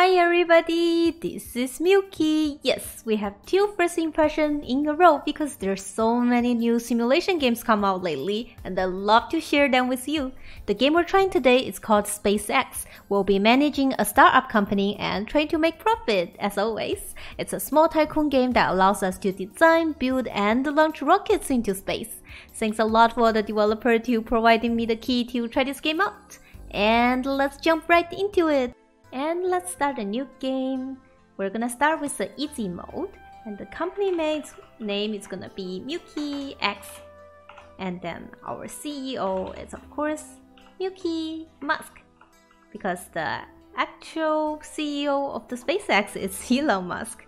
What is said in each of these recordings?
Hi everybody, this is Milky. Yes, we have 2 first impressions in a row because there's so many new simulation games come out lately and I'd love to share them with you. The game we're trying today is called SpaceX. We'll be managing a startup company and trying to make profit as always. It's a small tycoon game that allows us to design, build and launch rockets into space. Thanks a lot for the developer to providing me the key to try this game out. And let's jump right into it. And let's start a new game. We're gonna start with the easy mode, and the company name is gonna be MilkyX. And then our CEO is of course Milky Musk, because the actual CEO of the SpaceX is Elon Musk.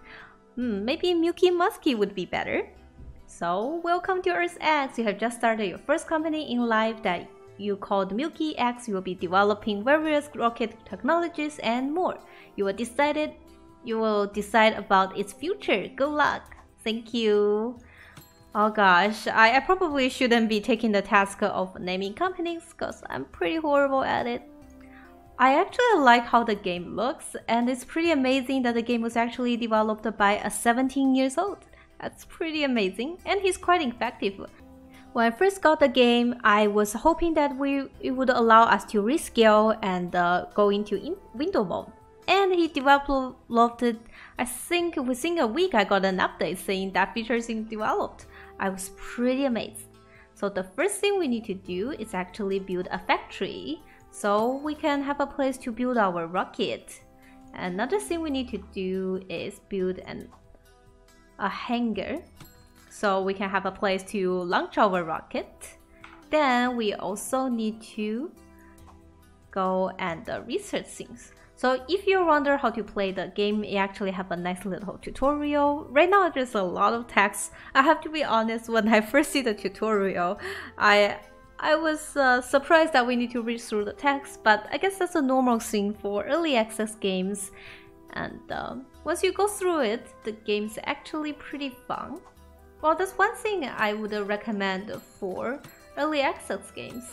Maybe Milky Musky would be better. So welcome to EarthX. You have just started your first company in life that you called MilkyX. You will be developing various rocket technologies and more. You will decide about its future. Good luck. Thank you. Oh gosh, I probably shouldn't be taking the task of naming companies because I'm pretty horrible at it. I actually like how the game looks, and it's pretty amazing that the game was actually developed by a 17 years old. That's pretty amazing, and he's quite effective. When I first got the game, I was hoping that it would allow us to rescale and go into window mode. And he developed it, I think within a week I got an update saying that feature is developed. I was pretty amazed. So the first thing we need to do is actually build a factory so we can have a place to build our rocket. Another thing we need to do is build a hangar, so we can have a place to launch our rocket. Then we also need to go and research things. So if you wonder how to play the game, it actually have a nice little tutorial. Right now there's a lot of text. I have to be honest, when I first see the tutorial, I was surprised that we need to read through the text, but I guess that's a normal thing for early access games. And once you go through it, the game's actually pretty fun. Well, that's one thing I would recommend for early access games.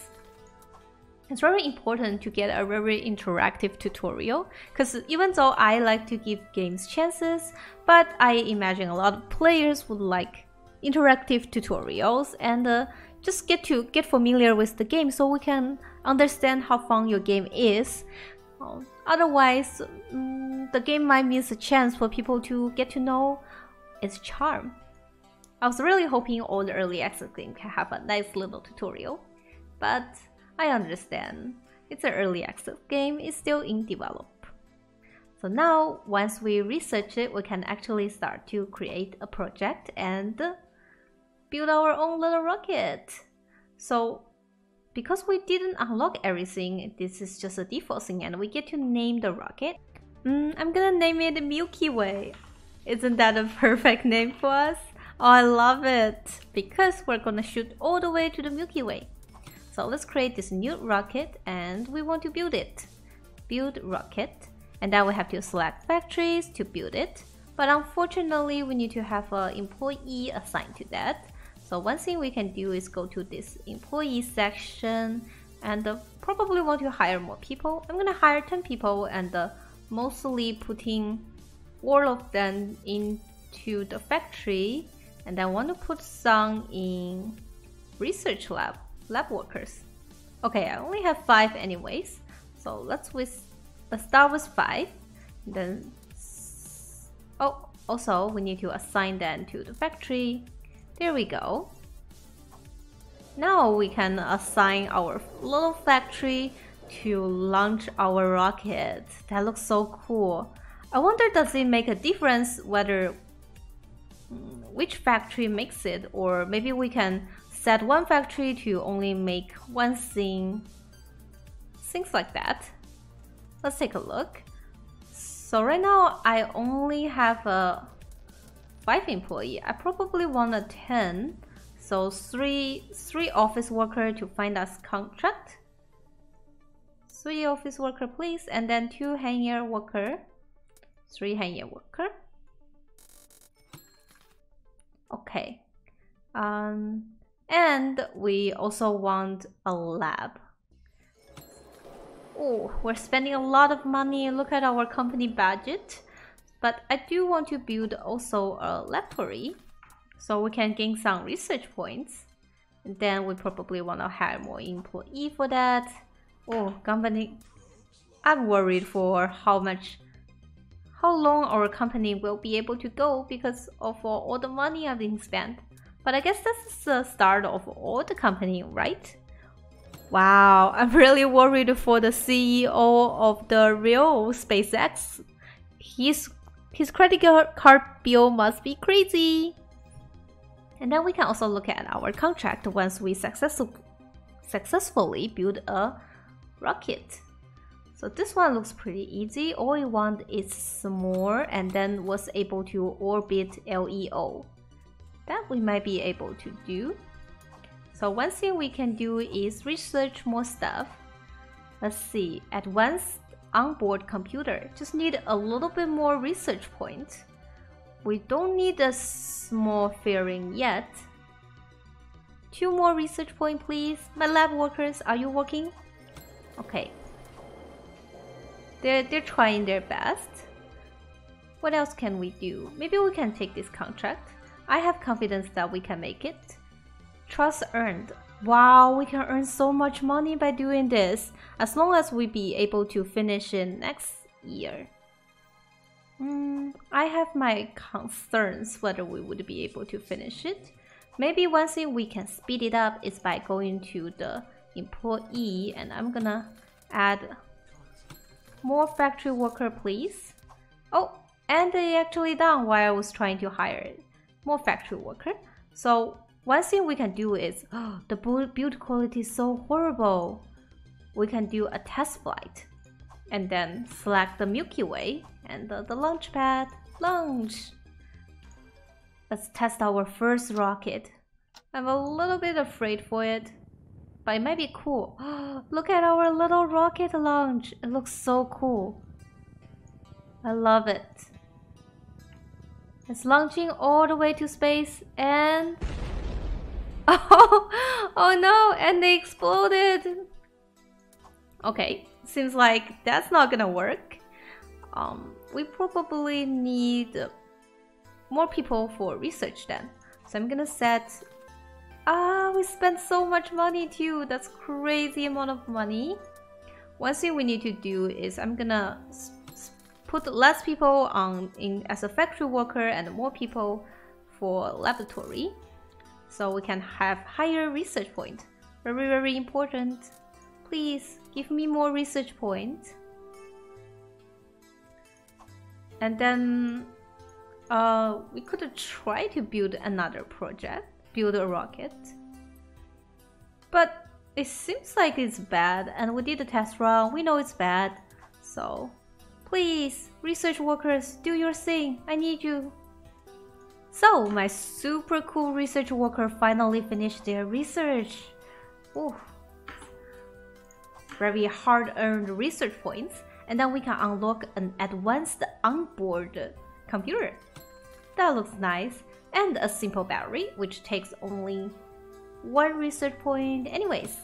It's very important to get a very interactive tutorial, because even though I like to give games chances, but I imagine a lot of players would like interactive tutorials and just get familiar with the game so we can understand how fun your game is. Otherwise, the game might miss a chance for people to get to know its charm. I was really hoping all the early access games can have a nice little tutorial, but I understand. It's an early access game, it's still in develop. So now, once we research it, we can actually start to create a project and build our own little rocket. So, because we didn't unlock everything, this is just a default thing and we get to name the rocket. I'm gonna name it Milky Way. Isn't that a perfect name for us? Oh, I love it! Because we're gonna shoot all the way to the Milky Way. So let's create this new rocket and we want to build it. Build rocket. And then we have to select factories to build it. But unfortunately, we need to have an employee assigned to that. So one thing we can do is go to this employee section and probably want to hire more people. I'm gonna hire 10 people and mostly putting all of them into the factory. And I want to put some in research lab workers. Okay, I only have 5 anyways, so let's start with 5. Then, oh, also we need to assign them to the factory. There we go. Now we can assign our little factory to launch our rocket. That looks so cool. I wonder, does it make a difference whether which factory makes it, or maybe we can set one factory to only make one thing, things like that. Let's take a look. So right now I only have 5 employees. I probably want a 10, so 3 office worker to find us contract. 3 office worker please, and then 2 hangar worker, 3 hangar worker. Okay, and we also want a lab. Oh, we're spending a lot of money. Look at our company budget. But I do want to build also a laboratory so we can gain some research points. And then we probably want to hire more employee for that. Oh, company. I'm worried for how long our company will be able to go because of all the money I've been spent. But I guess that's the start of all the company, right? Wow, I'm really worried for the CEO of the real SpaceX. His credit card bill must be crazy. And then we can also look at our contract once we successfully build a rocket. So this one looks pretty easy. All we want is more and then was able to orbit LEO. That we might be able to do. So one thing we can do is research more stuff. Let's see, advanced onboard computer. Just need a little bit more research points. We don't need a small fairing yet. 2 more research points, please. My lab workers, are you working? Okay. They're trying their best. What else can we do? Maybe we can take this contract. I have confidence that we can make it. Trust earned. Wow, we can earn so much money by doing this, as long as we be able to finish it next year. I have my concerns whether we would be able to finish it. Maybe one thing we can speed it up is by going to the employee, and I'm gonna add more factory worker, please. Oh, and they actually done while I was trying to hire more factory worker. So one thing we can do is, the build quality is so horrible. We can do a test flight and then select the Milky Way and the launch pad. Launch! Let's test our first rocket. I'm a little bit afraid for it, but it might be cool. Look at our little rocket launch. It looks so cool. I love it. It's launching all the way to space and... Oh no, and they exploded. Okay, seems like that's not gonna work. We probably need more people for research then. So I'm gonna set... we spent so much money too. That's crazy amount of money. One thing we need to do is I'm gonna put less people as a factory worker and more people for laboratory. So we can have higher research point. Very, very important. Please give me more research points. And then we could try to build another project, build a rocket. But it seems like it's bad, and we did a test run. We know it's bad. So please, research workers, do your thing. I need you. So my super cool research worker finally finished their research. Ooh. Very hard-earned research points, and then we can unlock an advanced onboard computer. That looks nice, and a simple battery, which takes only 1 research point. Anyways,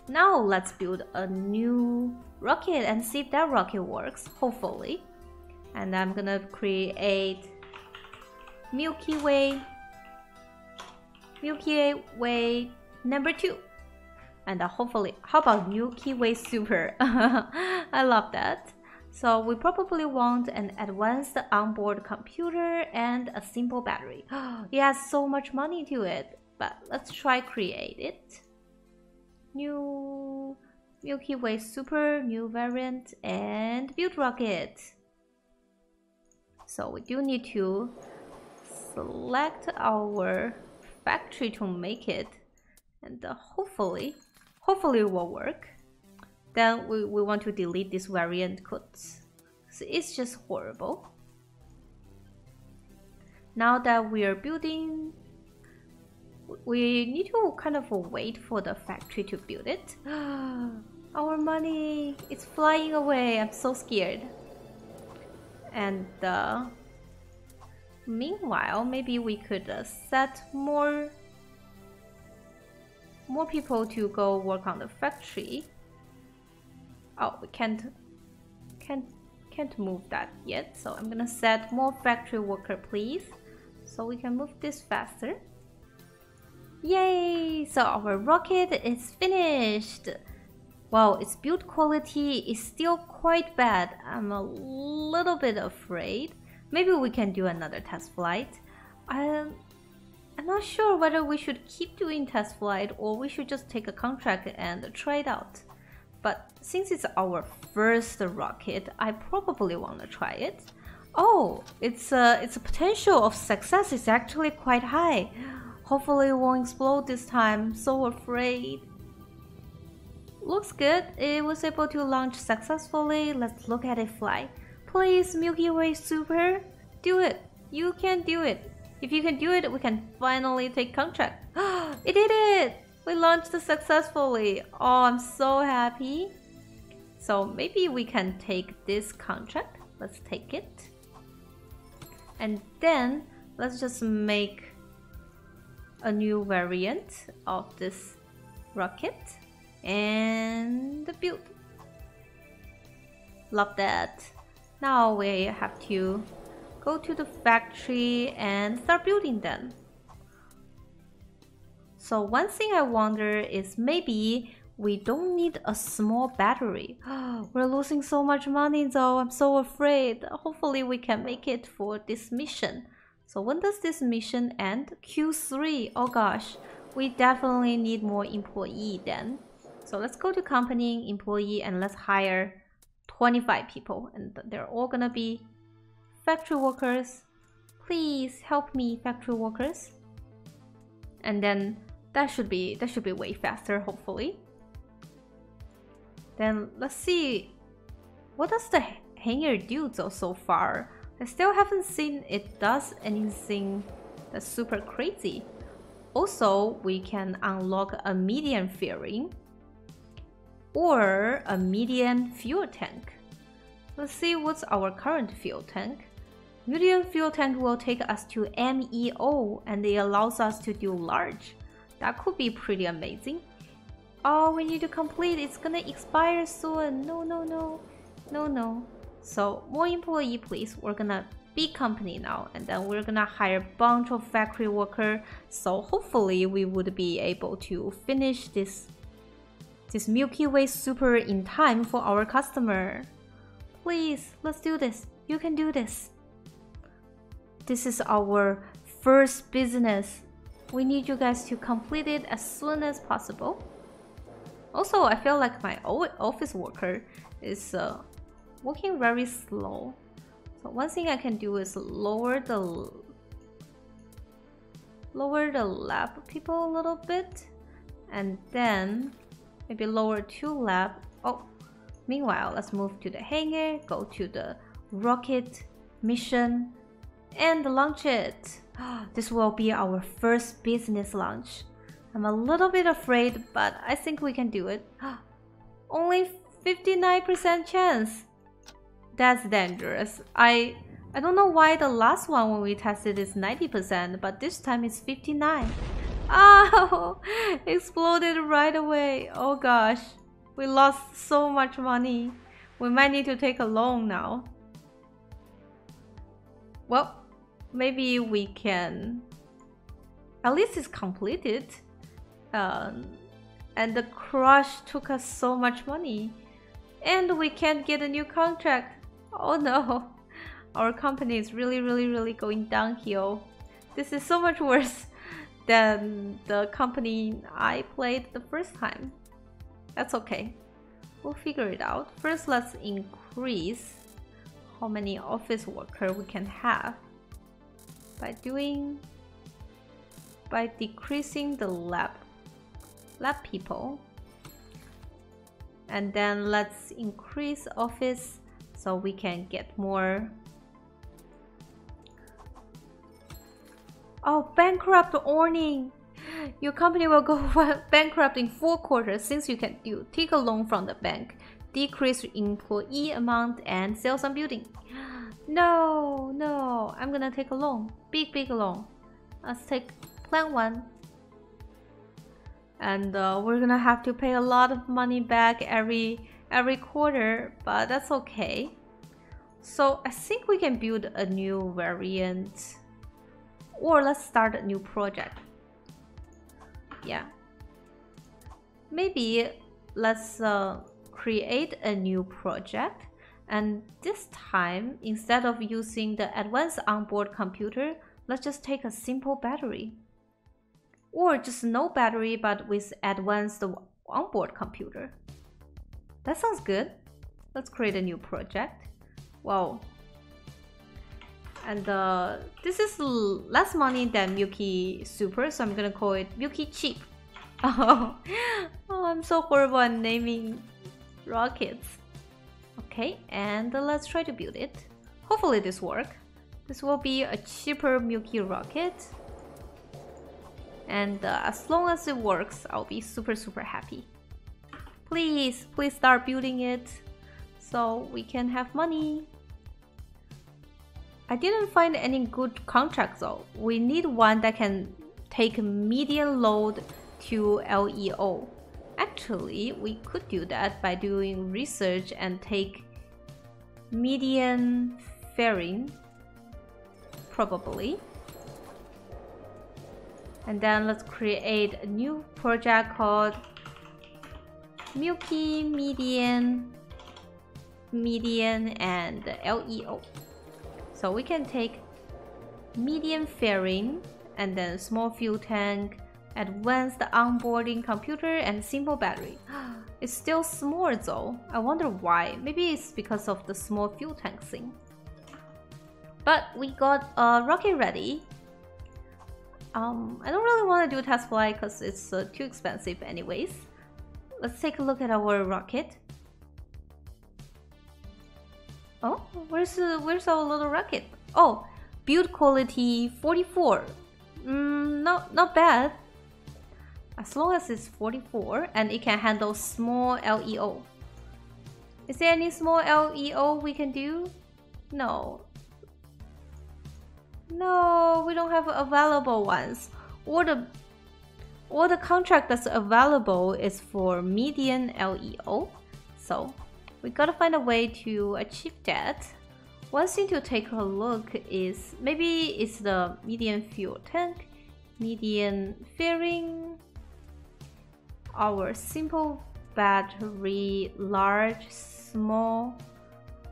now let's build a new rocket and see if that rocket works, hopefully. And I'm gonna create Milky Way number 2. And hopefully, how about Milky Way Super? I love that. So we probably want an advanced onboard computer and a simple battery. It has so much money to it, but let's try create it. New Milky Way Super, new variant, and build rocket. So we do need to select our factory to make it, and hopefully it will work. Then we want to delete this variant codes. So it's just horrible. Now that we are building, we need to kind of wait for the factory to build it. Our money, it's flying away. I'm so scared. And meanwhile, maybe we could set more people to go work on the factory. Oh, we can't move that yet. So I'm gonna set more factory worker, please, so we can move this faster. Yay! So our rocket is finished. Wow, its build quality is still quite bad. I'm a little bit afraid. Maybe we can do another test flight. I'm not sure whether we should keep doing test flight or we should just take a contract and try it out. But since it's our first rocket, I probably want to try it. Oh, its potential of success is actually quite high. Hopefully it won't explode this time. I'm so afraid. Looks good. It was able to launch successfully. Let's look at it fly. Please, Milky Way Super, do it. You can do it. If you can do it, we can finally take contract. It did it! We launched successfully. Oh, I'm so happy. So maybe we can take this contract. Let's take it. And then let's just make a new variant of this rocket and build. Love that. Now we have to go to the factory and start building then. So one thing I wonder is maybe we don't need a small battery. We're losing so much money though, I'm so afraid. Hopefully we can make it for this mission. So when does this mission end? Q3. Oh gosh, we definitely need more employee then. So let's go to company, employee, and let's hire 25 people. And they're all gonna be factory workers. Please help me, factory workers. And then that should be way faster, hopefully. Then let's see, what does the hangar do though so far? I still haven't seen it does anything that's super crazy. Also, we can unlock a medium fairing or a medium fuel tank. Let's see what's our current fuel tank. Medium fuel tank will take us to MEO and it allows us to do large. That could be pretty amazing. Oh, we need to complete. It's gonna expire soon. No. So more employee, please. We're gonna be company now, and then we're gonna hire a bunch of factory worker. So hopefully we would be able to finish this Milky Way Super in time for our customer. Please, let's do this. You can do this. This is our first business. We need you guys to complete it as soon as possible. Also, I feel like my office worker is working very slow. So one thing I can do is lower the lab people a little bit, and then maybe lower 2 lab. Oh, meanwhile, let's move to the hangar, go to the rocket mission, and launch it. This will be our first business launch. I'm a little bit afraid, but I think we can do it. Only 59% chance. That's dangerous. I don't know why the last one when we tested is 90%, but this time it's 59. Oh, exploded right away. Oh gosh, we lost so much money. We might need to take a loan now. Well, maybe we can. At least it's completed. And the crush took us so much money. And we can't get a new contract. Oh no. Our company is really going downhill. This is so much worse than the company I played the first time. That's okay. We'll figure it out. First, let's increase how many office workers we can have by decreasing the lab people. And then let's increase office so we can get more. Oh, bankrupt warning! Your company will go bankrupt in 4 quarters. Since you can take a loan from the bank, decrease employee amount, and sell some building. No, I'm gonna take a loan. Big loan. Let's take plan 1. And we're gonna have to pay a lot of money back every every quarter, but that's okay. So I think we can build a new variant, or let's start a new project. Yeah, maybe let's create a new project, and this time instead of using the advanced onboard computer, let's just take a simple battery, or just no battery but with advanced onboard computer. That sounds good. Let's create a new project. Wow. And this is less money than Milky Super, so I'm gonna call it Milky Cheap. Oh, I'm so horrible at naming rockets. Okay, and let's try to build it. Hopefully this works. This will be a cheaper Milky rocket. And as long as it works, I'll be super happy. Please start building it so we can have money. I didn't find any good contracts though. We need one that can take medium load to LEO. Actually, we could do that by doing research and take medium fairing, probably. And then let's create a new project called Milky, medium, and LEO. So we can take medium fairing and then small fuel tank, advanced onboarding computer, and simple battery. It's still small though. I wonder why. Maybe it's because of the small fuel tank thing. But we got a rocket ready. I don't really want to do test flight because it's too expensive anyways. Let's take a look at our rocket. Oh, where's our little rocket? Oh, build quality 44. Not bad. As long as it's 44 and it can handle small LEO. Is there any small LEO we can do? No. No, we don't have available ones. Or the contract that's available is for medium LEO. So we gotta find a way to achieve that. One thing to take a look is maybe it's the medium fuel tank, medium fairing, our simple battery, large, small.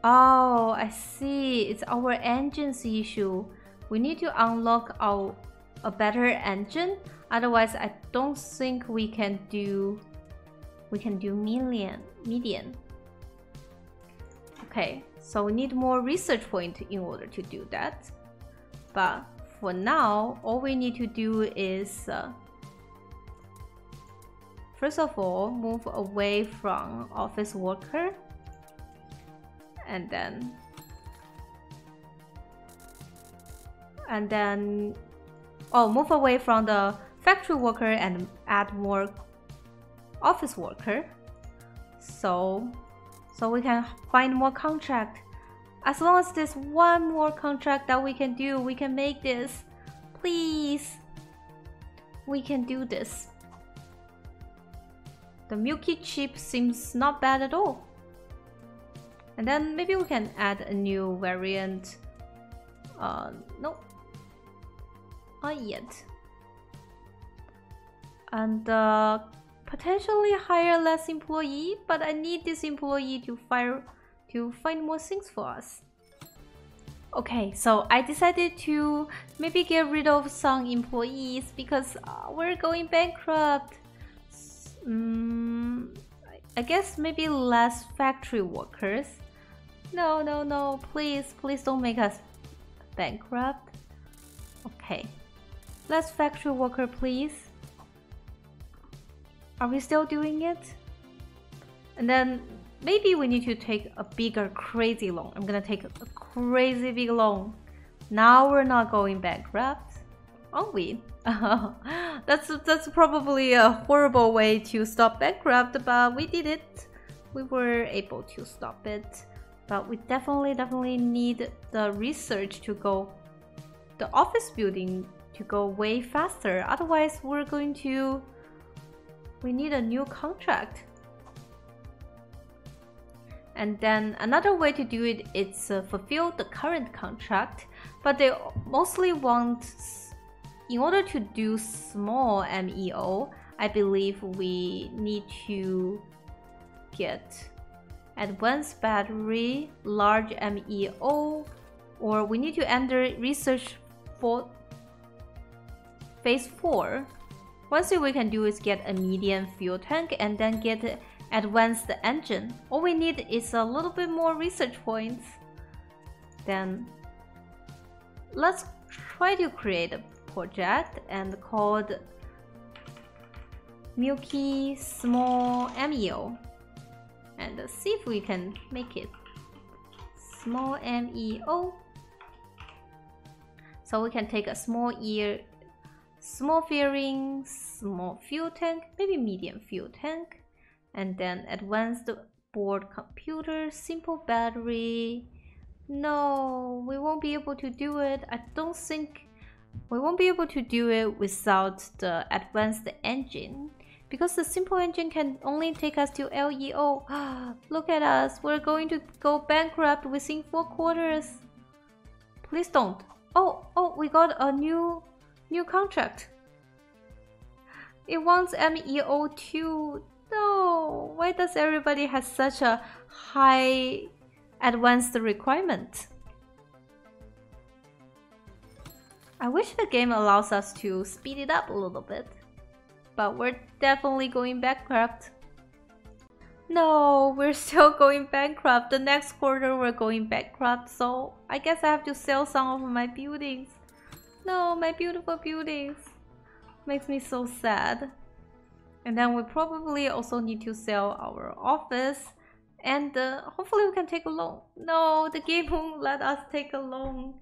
Oh, I see. It's our engine's issue. We need to unlock a better engine. Otherwise, I don't think we can do medium. Okay, so we need more research points in order to do that. But for now, all we need to do is first of all, move away from office worker, and then move away from the factory worker and add more office worker. So we can find more contract. As long as there's one more contract that we can do, we can make this. Please, we can do this. The Milky chip seems not bad at all. And then maybe we can add a new variant. Nope, not yet. And potentially hire less employee, but I need this employee to find more things for us. Okay, so I decided to maybe get rid of some employees because we're going bankrupt. I guess maybe less factory workers. No, please don't make us bankrupt. Okay, less factory worker, please. Are we still doing it? And then maybe we need to take a bigger crazy loan. I'm gonna take a crazy big loan. Now we're not going bankrupt, aren't we? That's probably a horrible way to stop bankrupt, but we did it. We were able to stop it. But we definitely need the research to go, the office building to go way faster. Otherwise, we need a new contract. And then another way to do it is fulfill the current contract, but they mostly want, in order to do small MEO, I believe we need to get advanced battery, large MEO, or we need to enter research for phase 4. One thing we can do is get a medium fuel tank and then get advanced engine. All we need is a little bit more research points. Then let's try to create a project and called Milky small MEO and see if we can make it small MEO. So we can take a small ear, small fairing, small fuel tank, maybe medium fuel tank, and then advanced board computer, simple battery. No, we won't be able to do it. I don't think we won't be able to do it without the advanced engine, because the simple engine can only take us to LEO. Look at us, we're going to go bankrupt within 4 quarters. Please don't. Oh, we got a new contract. It wants MEO too. No, why does everybody have such a high advanced requirement? I wish the game allows us to speed it up a little bit, but we're definitely going bankrupt. No, we're still going bankrupt. The next quarter we're going bankrupt, so I guess I have to sell some of my buildings. No, my beautiful buildings. Makes me so sad. And then we probably also need to sell our office, and hopefully we can take a loan. No, the game won't let us take a loan.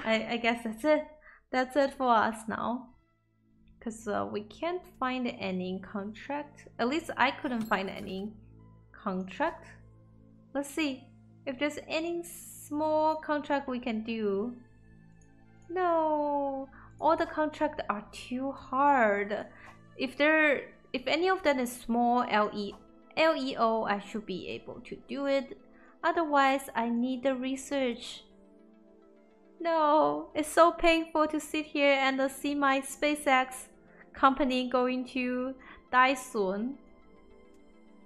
I guess that's it. That's it for us now. Because we can't find any contract. At least I couldn't find any contract. Let's see if there's any small contract we can do. No, all the contracts are too hard. If any of them is small LEO, I should be able to do it. Otherwise, I need the research. No, it's so painful to sit here and see my SpaceX company going to die soon.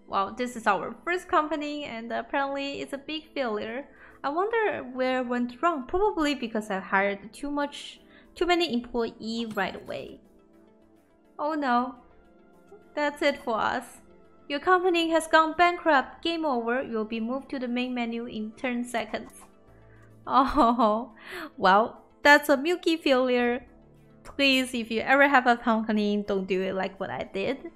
Wow, this is our first company and apparently it's a big failure. I wonder where it went wrong. Probably because I hired too many employees right away. Oh no. That's it for us. Your company has gone bankrupt. Game over. You'll be moved to the main menu in 10 seconds. Oh, well, that's a Milky failure. Please, if you ever have a company, don't do it like what I did.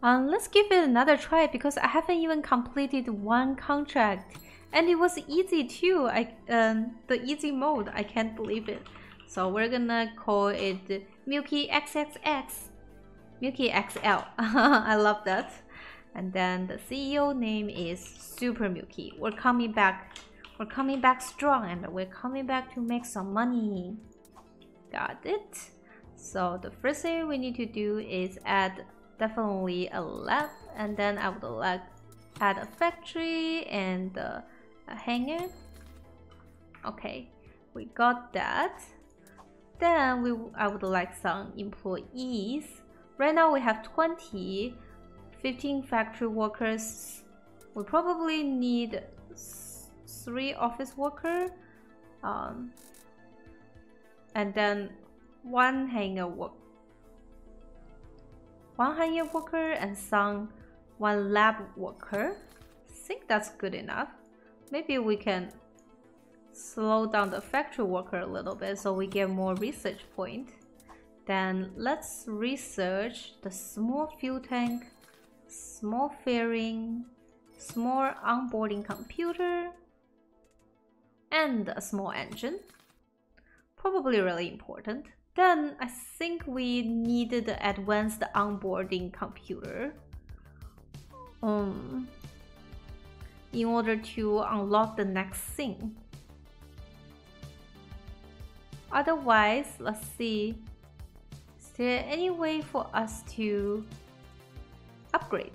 Let's give it another try because I haven't even completed one contract. And it was easy too. The easy mode, I can't believe it. So we're gonna call it Milky XXX. Milky XL. I love that. And then the CEO name is Super Milky. We're coming back strong and we're coming back to make some money. Got it. So the first thing we need to do is add definitely a lab, and then I would like add a factory and a hangar. Okay, we got that. Then I would like some employees. Right now we have 20, 15 factory workers. We probably need 3 office workers, and then one hangar worker and one lab worker. I think that's good enough. Maybe we can slow down the factory worker a little bit so we get more research points. Then let's research the small fuel tank, small fairing, small onboarding computer, and a small engine. Probably really important. Then I think we needed the advanced onboarding computer in order to unlock the next thing. Otherwise, let's see, is there any way for us to upgrade?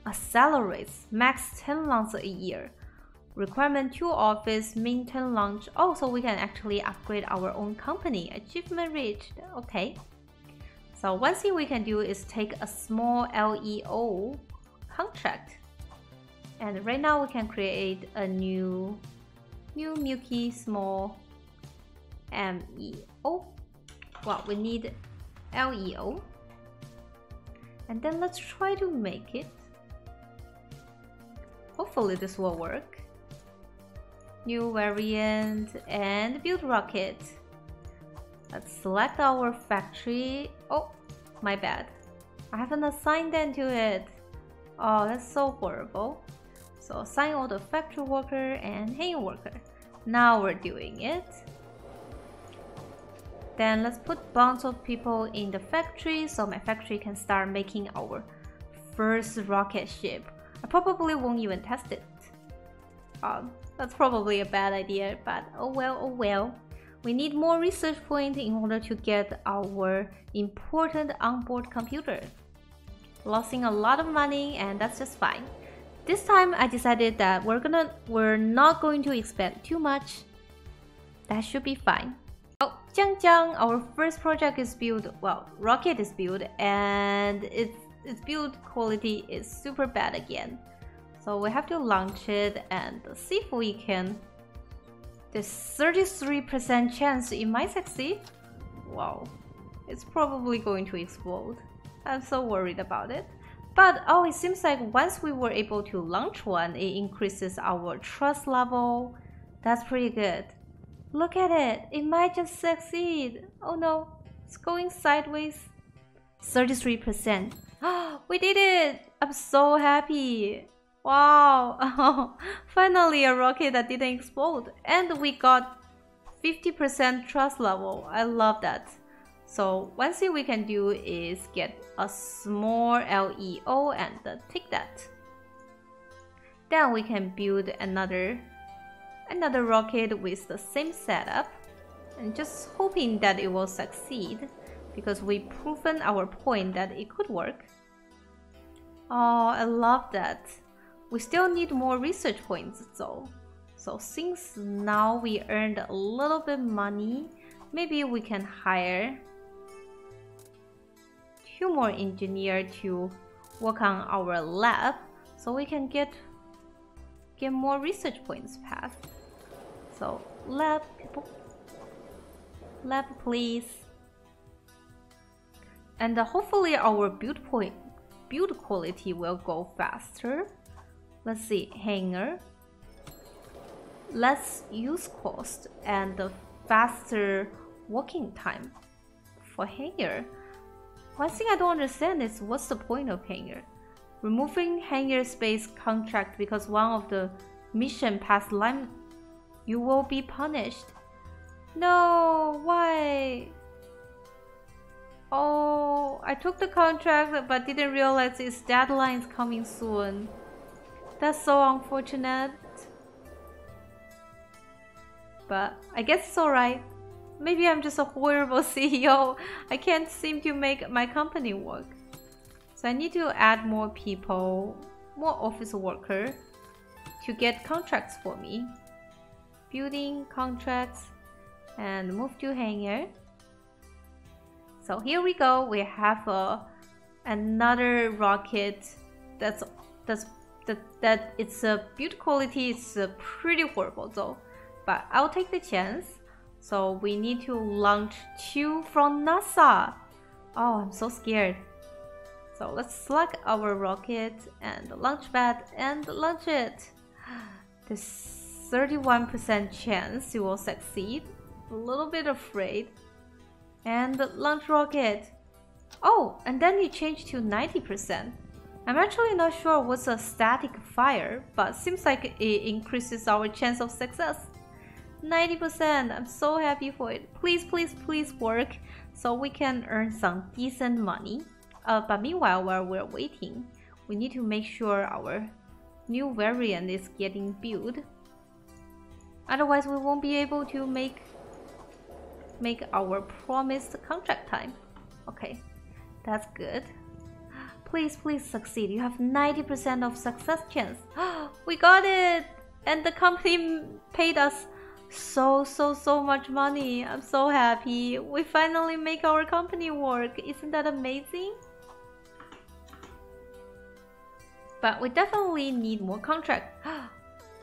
accelerates max 10 launch a year. Requirement 2 office, min 10 launch. Oh, so we can actually upgrade our own company. Achievement reached. Okay. So one thing we can do is take a small LEO contract. And right now we can create a new Milky small MEO. Well, we need LEO. And then let's try to make it. Hopefully this will work. New variant and build rocket. Let's select our factory. Oh, my bad. I haven't assigned them to it. Oh, that's so horrible. So assign all the factory worker and hangar worker. Now we're doing it. Then let's put bunch of people in the factory so my factory can start making our first rocket ship. I probably won't even test it. That's probably a bad idea, but oh well, oh well. We need more research points in order to get our important onboard computer. Losing a lot of money, and that's just fine. This time I decided that we're not going to expand too much. That should be fine. Oh, Jiang, our first project is built. Well, rocket is built, and its build quality is super bad again. So we have to launch it and see if we can. There's 33% chance it might succeed. Wow, it's probably going to explode. I'm so worried about it. But oh, it seems like once we were able to launch one, it increases our trust level. That's pretty good. Look at it, it might just succeed. Oh no, it's going sideways. 33%. We did it! I'm so happy. Wow, finally a rocket that didn't explode. And we got 50% trust level. I love that. So one thing we can do is get a small LEO and take that. Then we can build another rocket with the same setup and just hoping that it will succeed because we've proven our point that it could work. Oh, I love that. We still need more research points though. So since now we earned a little bit money, maybe we can hire 2 more engineers to work on our lab so we can get more research points passed. So lab people, lab please. And hopefully our build quality will go faster. Let's see, hangar, less use cost and faster working time for hangar. One thing I don't understand is what's the point of hangar? Removing hangar space contract because one of the mission passed line, you will be punished. No, why? Oh, I took the contract but didn't realize its deadline is coming soon. That's so unfortunate. But I guess it's alright. Maybe I'm just a horrible CEO. I can't seem to make my company work. So I need to add more people, more office workers to get contracts for me. Building contracts and move to hangar. So here we go. We have another rocket that its build quality is pretty horrible though. But I'll take the chance. So we need to launch 2 from NASA. Oh, I'm so scared. So let's select our rocket and the launch pad and launch it. There's 31% chance you will succeed. A little bit afraid. And launch rocket. Oh, and then it changed to 90%. I'm actually not sure what's a static fire, but seems like it increases our chance of success. 90%, I'm so happy for it. Please, please, please work so we can earn some decent money. But meanwhile, while we're waiting, we need to make sure our new variant is getting built. Otherwise, we won't be able to make our promised contract time. Okay, that's good. Please, please succeed. You have 90% of success chance. We got it! And the company paid us so much money. I'm so happy. We finally make our company work. Isn't that amazing? But we definitely need more contract.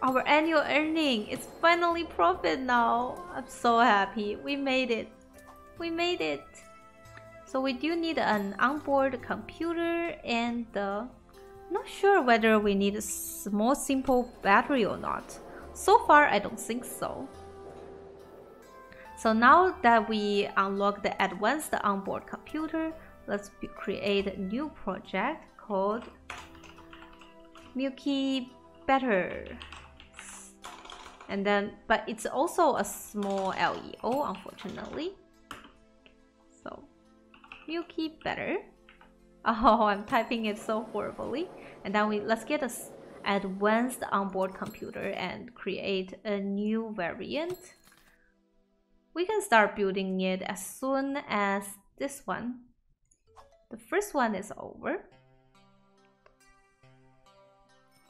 Our annual earning is finally profit now. I'm so happy. We made it. We made it. So we do need an onboard computer and not sure whether we need a small simple battery or not. So far I don't think so. So now that we unlock the advanced onboard computer, let's create a new project called Milky Better. And then, but it's also a small LEO, unfortunately. So Milky Better. Oh, I'm typing it so horribly. And then let's get an advanced onboard computer and create a new variant. We can start building it as soon as this one. The first one is over.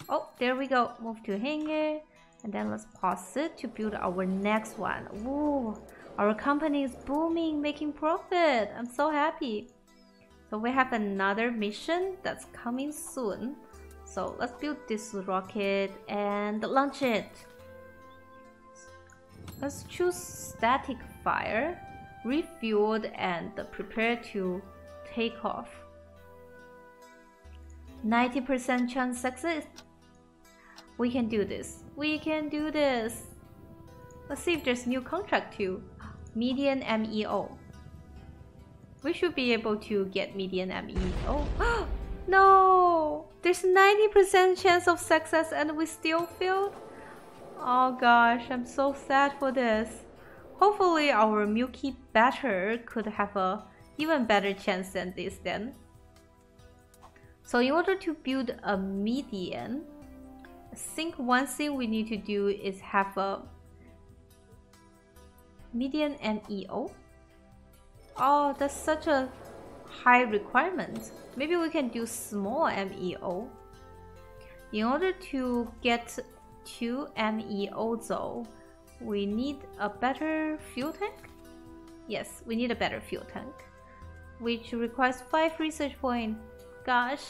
Oh, there we go. Move to hangar. And then let's pause it to build our next one. Ooh, our company is booming, making profit. I'm so happy. So we have another mission that's coming soon. So let's build this rocket and launch it. Let's choose static fire, refueled, and prepare to take off. 90% chance success. We can do this. We can do this. Let's see if there's new contract too. Median MEO. We should be able to get median MEO. No! There's 90% chance of success and we still failed? Oh gosh, I'm so sad for this. Hopefully our Milky Better could have a even better chance than this then. So in order to build a median, I think one thing we need to do is have a median MEO. Oh, that's such a high requirement. Maybe we can do small MEO. In order to get to MEO though, we need a better fuel tank? Yes, we need a better fuel tank, which requires 5 research points. Gosh.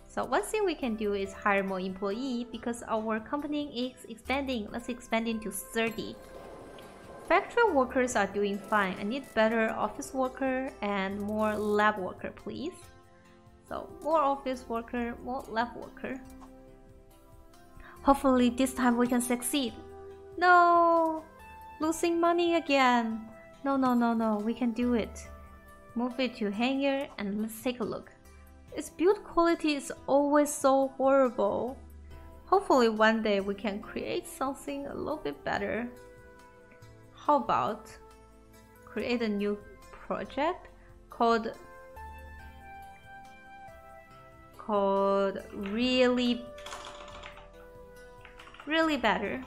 So one thing we can do is hire more employees because our company is expanding. Let's expand into 30. Factory workers are doing fine. I need better office worker and more lab worker, please. So more office worker, more lab worker. Hopefully this time we can succeed. No! Losing money again. No, we can do it. Move it to hangar and let's take a look. Its build quality is always so horrible. Hopefully one day we can create something a little bit better. How about create a new project called really better.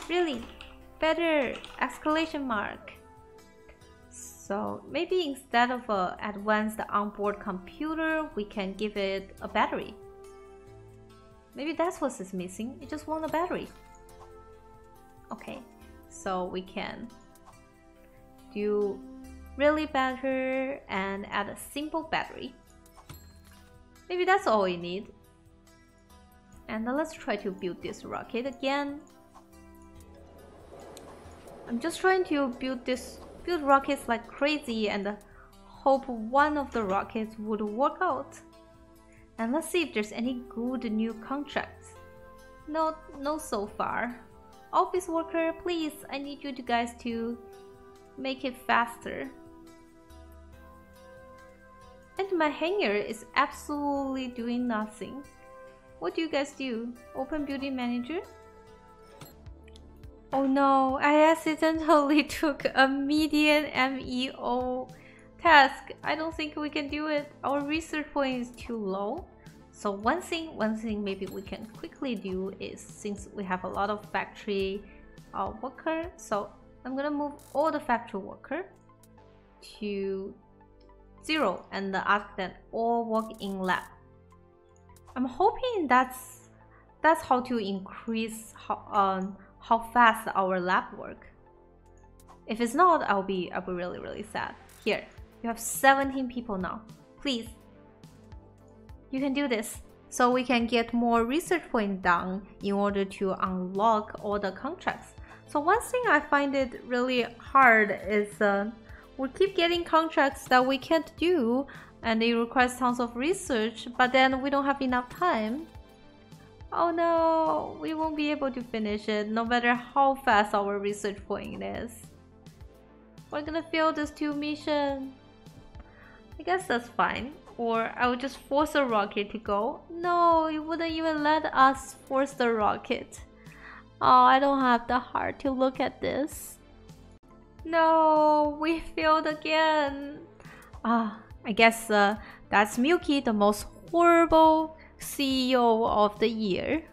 Really better! Exclamation mark. So maybe instead of an advanced onboard computer, we can give it a battery. Maybe that's what is missing. It just want a battery. Okay, so we can do really better and add a simple battery. Maybe that's all we need. And now let's try to build this rocket again. I'm just trying to build rockets like crazy and hope one of the rockets would work out. And let's see if there's any good new contracts. No so far. Office worker, please, I need you guys to make it faster. And my hangar is absolutely doing nothing. What do you guys do? Open building manager? Oh no, I accidentally took a median MEO task. I don't think we can do it. Our research point is too low. So one thing maybe we can quickly do is, since we have a lot of factory worker, so I'm gonna move all the factory worker to 0 and ask them all work in lab. I'm hoping that's how to increase how fast our lab work. If it's not, I'll be really sad. Here, you have 17 people now. Please, you can do this. So we can get more research points down in order to unlock all the contracts. So one thing I find it really hard is we keep getting contracts that we can't do, and it requires tons of research, but then we don't have enough time. Oh no, we won't be able to finish it no matter how fast our research point is. We're gonna fail this 2 mission. I guess that's fine. Or I would just force a rocket to go. No, it wouldn't even let us force the rocket. Oh, I don't have the heart to look at this. No, we failed again. I guess that's Milky, the most horrible CEO of the year.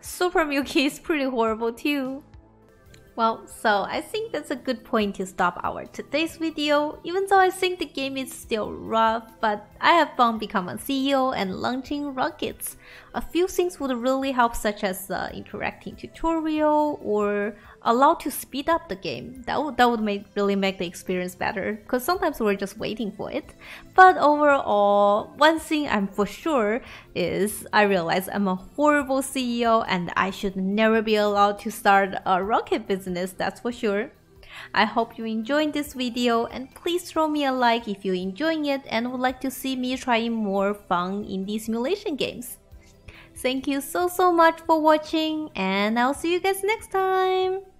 Super Milky is pretty horrible too. Well, so I think that's a good point to stop our today's video, even though I think the game is still rough, but I have fun becoming CEO and launching rockets. A few things would really help, such as interacting tutorial or allow to speed up the game. That would really make the experience better, because sometimes we're just waiting for it. But overall, one thing I'm for sure is I realize I'm a horrible CEO and I should never be allowed to start a rocket business, that's for sure. I hope you enjoyed this video, and please throw me a like if you're enjoying it and would like to see me trying more fun indie simulation games. Thank you so much for watching, and I'll see you guys next time!